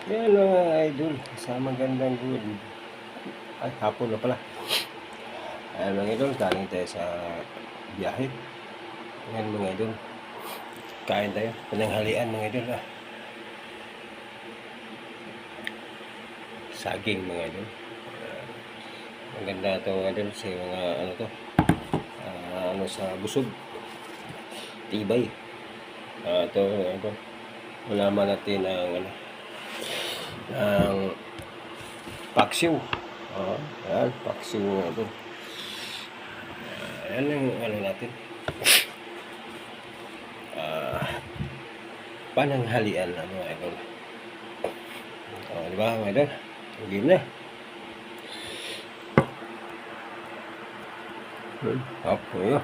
Yan mga idol, sa magandang good. Ay, hapon na pala. Ayan mga idol, galing tayo sa biyahe. Ayan mga idol, kain tayo. Pananghalian mga idol Saging mga idol. Maganda ito mga idol sa mga ano to. Ano sa busog. Tibay. Ito mga idol. Malaman natin ang paksiw. Ayan, paksiw mga idol. Ayan ang ano natin. Pananghalian mga idol. Diba mga idol? Game na. Hop, ayo.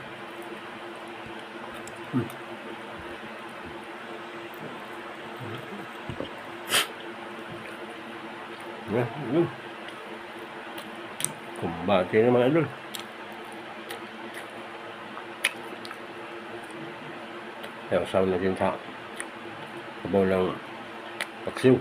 Kumbati na mga idol. Kaya kasama natin sa sabaw ng paksiw.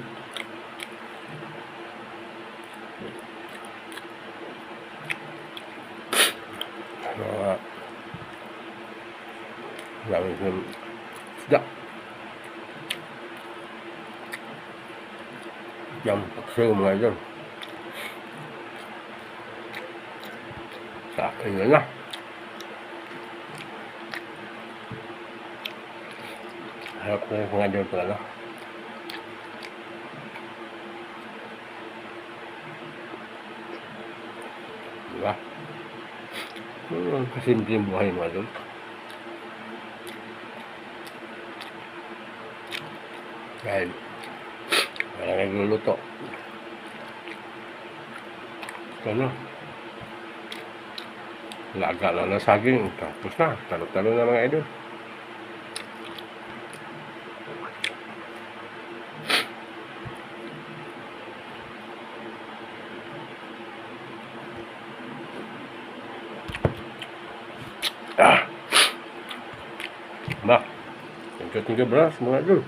Gamit ng isda. Yang paksiw mga idol. Sa akin na. Harap na yung mga idol pala. Diba? Kasimpleng buhay mga idol. Dahil wala nagluluto. Ito na. Laga lang na saging. Tapos na. Talo-talo na mga idol. Thank you, bros, mga idol.